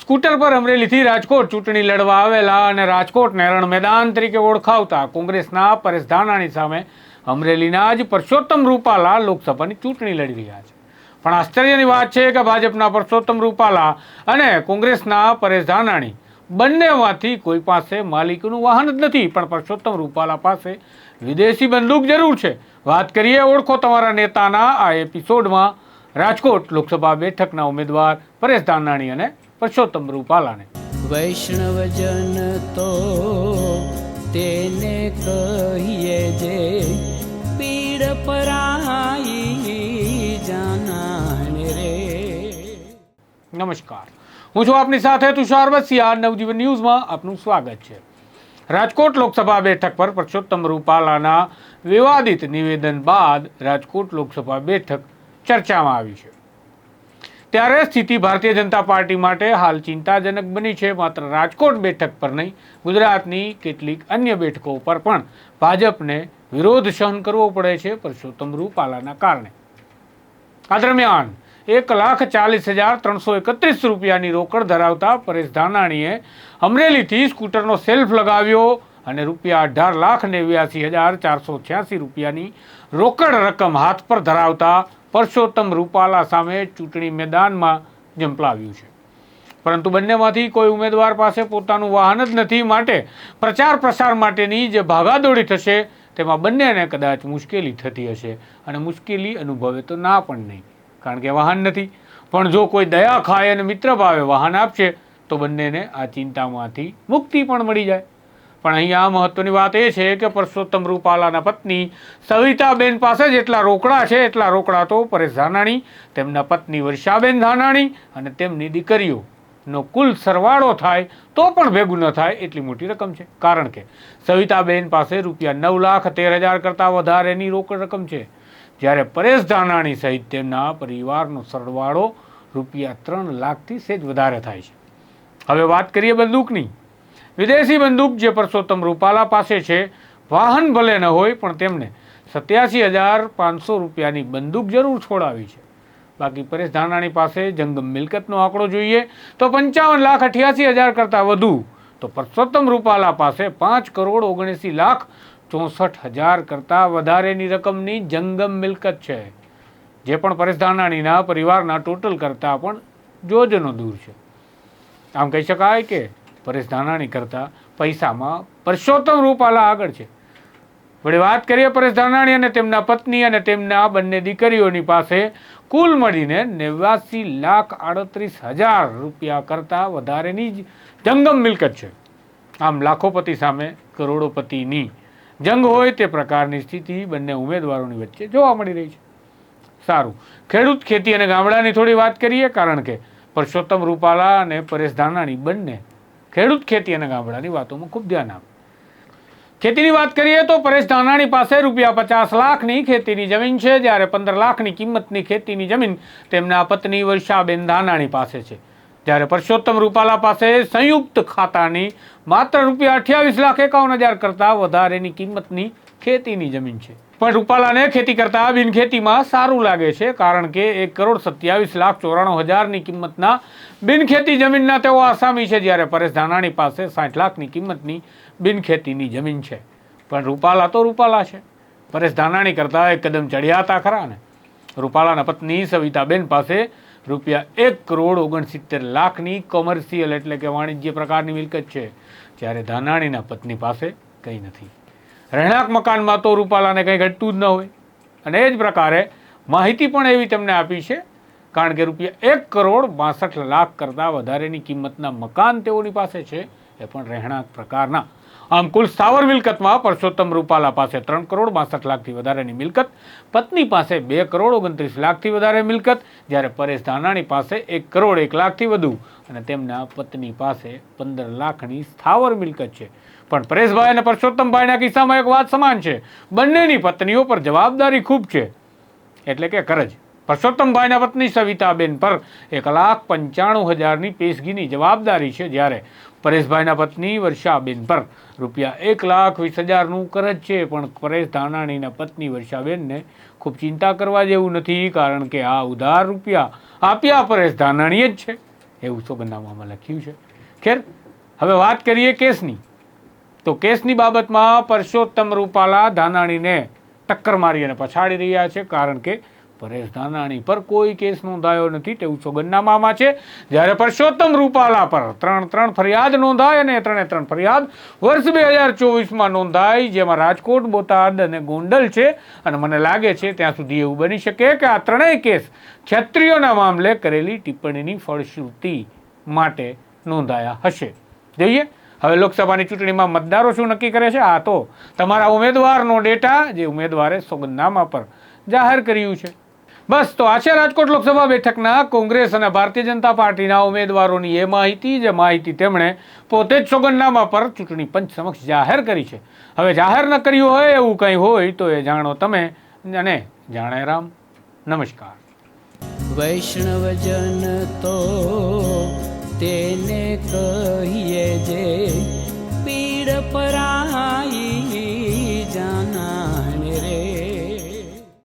Scooter પર અમરેલીથી રાજકોટ ચૂંટણી લડવા આવેલા અને રાજકોટને રણ મેદાન તરીકે ઓળખાવતા કોંગ્રેસના પરેશ ધાનાણી સામે અમરેલીના જ પરસોત્તમ રૂપાલા લોકસભાની ચૂંટણી લડી રહ્યા છે. પણ આશ્ચર્યની વાત છે કે ભાજપના પરસોત્તમ રૂપાલા અને કોંગ્રેસના પરેશ ધાનાણી બંનેમાંથી કોઈ પાસે માલિકીનું વાહન જ નથી, પણ પરસોત્તમ રૂપાલા પાસે વિદેશી બંદૂક જરૂર છે. વાત કરીએ ઓળખો તમારા નેતાના આ એપિસોડમાં રાજકોટ લોકસભા બેઠકના ઉમેદવાર પરેશ ધાનાણી અને પરસોત્તમ રૂપાલાને. વૈષ્ણવજન તો તેને કહીએ જે પીડ પરાઈ જાનાને રે. નમસ્કાર, હું છું આપની સાથે તુષાર બસિયા. નવજીવન ન્યૂઝમાં આપનું સ્વાગત છે. રાજકોટ લોકસભા બેઠક પર પરસોત્તમ રૂપાલાના વિવાદિત નિવેદન બાદ રાજકોટ લોકસભા બેઠક ચર્ચામાં આવી છે. ત્યારે સ્થિતિ ભારતીય જનતા પાર્ટી માટે હાલ ચિંતાજનક બની છે. માત્ર રાજકોટ બેઠક પર નહીં, ગુજરાતની કેટલીક અન્ય બેઠકો પર પણ ભાજપને વિરોધ સહન કરવો પડે છે પરસોત્તમ રૂપાલાના કારણે. આ દરમિયાન 1,40,331 રૂપિયાની રોકડ ધરાવતા પરેશ ધાનાણીએ અમરેલીથી સ્કૂટરનો સેલ્ફ લગાવ્યો અને ₹18,89,486 રૂપિયાની રોકડ રકમ હાથ પર ધરાવતા પરસોત્તમ રૂપાલા સામે ચૂંટણી મેદાનમાં ઝંપલાવ્યું છે. પરંતુ બંનેમાંથી કોઈ ઉમેદવાર પાસે પોતાનું વાહન જ નથી, માટે પ્રચાર પ્રસાર માટેની જે ભાગાદોડી થશે તેમાં બંનેને કદાચ મુશ્કેલી થતી હશે, અને મુશ્કેલી અનુભવે તો ના પણ નહીં, કારણ કે વાહન નથી. પણ જો કોઈ દયા ખાય અને મિત્ર ભાવે વાહન આપશે તો બંનેને આ ચિંતામાંથી મુક્તિ પણ મળી જાય. પણ અહીંયા મહત્વની વાત એ છે કે પરસોત્તમ રૂપાલાના પત્ની સવિતાબેન પાસે જેટલા રોકડા છે એટલા રોકડા તો પરેશ ધાનાણી, તેમના પત્ની વર્ષાબેન ધાનાણી અને તેમની દીકરીઓનો કુલ સરવાળો થાય તો પણ ભેગું ન થાય એટલી મોટી રકમ છે. કારણ કે સવિતાબેન પાસે ₹9,13,000 કરતાં વધારેની રોકડ રકમ છે, જ્યારે પરેશ ધાનાણી સહિત તેમના પરિવારનો સરવાળો ₹3 લાખથી સેજ વધારે થાય છે. હવે વાત કરીએ બંદૂકની. વિદેશી બંદૂક જે પરસોત્તમ રૂપાલા પાસે છે, વાહન ભલે ન હોય પણ તેમને 87,500 રૂપિયાની બંદૂક જરૂર છોડાવી છે. બાકી પરેશ ધાનાણી પાસે જંગમ મિલકતનો આંકડો જોઈએ તો 55,88,000 કરતાં વધુ, તો પરસોત્તમ રૂપાલા પાસે 5,79,64,000 કરતાં વધારેની રકમની જંગમ મિલકત છે, જે પણ પરેશ ધાનાણીના પરિવારના ટોટલ કરતાં પણ જોજનો દૂર છે. આમ કહી શકાય કે પરેશ ધાનાણી કરતાં પૈસામાં પરસોત્તમ રૂપાલા આગળ છે. વળી વાત કરીએ પરેશ ધાનાણી અને તેમના પત્ની અને તેમના બંને દીકરીઓની પાસે કુલ મળીને 89,38,000 રૂપિયા કરતાં વધારેની જ જંગમ મિલકત છે. આમ લાખોપતિ સામે કરોડોપતિની જંગ હોય તે પ્રકારની સ્થિતિ બંને ઉમેદવારોની વચ્ચે જોવા મળી રહી છે. સારું, ખેડૂત, ખેતી અને ગામડાની થોડી વાત કરીએ, કારણ કે પરસોત્તમ રૂપાલા અને પરેશ ધાનાણી બંને ખેડૂત, ખેતી અને ગામડાની વાતોમાં ખૂબ ધ્યાન આપે. ખેતીની વાત કરીએ તો પરેશ ધાનાણી પાસે ₹50 લાખની ખેતીની જમીન છે, જ્યારે 15 લાખની કિંમતની ખેતીની જમીન તેમના પત્ની વર્ષાબેન ધાનાણી પાસે છે. જ્યારે પરસોત્તમ રૂપાલા પાસે સંયુક્ત ખાતાની માત્ર ₹28,51,000 કરતાં વધારેની કિંમતની ખેતીની જમીન છે. પણ રૂપાલાને ખેતી કરતાં બિનખેતીમાં સારું લાગે છે, કારણ કે 1,27,94,000ની કિંમતના બિનખેતી જમીનના તેઓ આસામી છે, જ્યારે પરેશ ધાનાણી પાસે 60 લાખની કિંમતની બિનખેતીની જમીન છે. પણ રૂપાલા તો રૂપાલા છે, પરેશ ધાનાણી કરતાં એક કદમ ચડ્યા હતા ખરા ને. રૂપાલાના પત્ની સવિતાબેન પાસે ₹1,69,00,000ની કોમર્શિયલ એટલે કે વાણિજ્ય પ્રકારની મિલકત છે, જ્યારે ધાનાણીના પત્ની પાસે કંઈ નથી. રહેણાંક મકાનમાં તો રૂપાલાને કંઈ ઘટતું જ ન હોય. અને એ જ પ્રકારે માહિતી પણ એવી તેમને આપી છે, કારણ કે ₹1,62,00,000 કરતાં વધારેની કિંમતના મકાન તેઓની પાસે છે, એ પણ રહેણાંક પ્રકારના. આમ કુલ સ્થાવર મિલકતમાં પરસોત્તમ રૂપાલા પાસે ₹3,62,00,000થી વધારેની મિલકત, પત્ની પાસે ₹2,29,00,000થી વધારે મિલકત, જ્યારે પરેશ ધાનાણી પાસે ₹1,01,00,000થી વધુ અને તેમના પત્ની પાસે 15 લાખની સ્થાવર મિલકત છે. પણ પરેશભાઈ અને પરસોત્તમભાઈના કિસ્સામાં એક વાત સમાન છે, બંનેની પત્નીઓ પર જવાબદારી ખૂબ છે, એટલે કે કરજ. પરસોત્તમભાઈના પત્ની સવિતાબેન પર 1,95,000ની પેશગીની જવાબદારી છે, જ્યારે પરેશભાઈના પત્ની વર્ષાબેન પર ₹1,20,000નું કરજ છે. પણ પરેશ ધાનાણીના પત્ની વર્ષાબેનને ખૂબ ચિંતા કરવા જેવું નથી, કારણ કે આ ઉધાર રૂપિયા આપ્યા પરેશ ધાનાણીએ જ છે. એવું સોગંદનામામાં લખ્યું છે. ખેર, હવે વાત કરીએ કેસની. તો કેસની બાબતમાં પરસોત્તમ રૂપાલા ધાનાણીને ટક્કર મારી અને પછાડી રહ્યા છે, કારણ કે પરેશ ધાનાણી પર કોઈ કેસ નોંધાયો નથી તેવું સોગંદનામામાં છે. જ્યારે પરસોત્તમ રૂપાલા પર 3 ફરિયાદ નોંધાય અને 3 ફરિયાદ વર્ષ 2024માં નોંધાઈ, જેમાં રાજકોટ, બોટાદ અને ગોંડલ છે. અને મને લાગે છે ત્યાં સુધી એવું બની શકે કે આ 3 કેસ ક્ષત્રિયોના મામલે કરેલી ટિપ્પણીની ફળશ્રુતિ માટે નોંધાયા હશે. જોઈએ હવે લોકસભાની ચૂંટણીમાં મતદારો શું નક્કી કરે છે. આ તો તમારા ઉમેદવારનો ડેટા જે ઉમેદવારે સોગંદનામા પર જાહેર કર્યું છે. બસ, તો આ છે રાજકોટ લોકસભા બેઠકના કોંગ્રેસ અને ભારતીય જનતા પાર્ટીના ઉમેદવારોની એ માહિતી, જે માહિતી તેમણે પોતે જ સોગંદનામા પર ચૂંટણી પંચ સમક્ષ જાહેર કરી છે. હવે જાહેર ન કર્યું હોય એવું કંઈ હોય તો એ જાણો તમે અને જાણે રામ. નમસ્કાર. વૈષ્ણવજન તો તેને કહીએ જે પીડ પરાઈ જાના.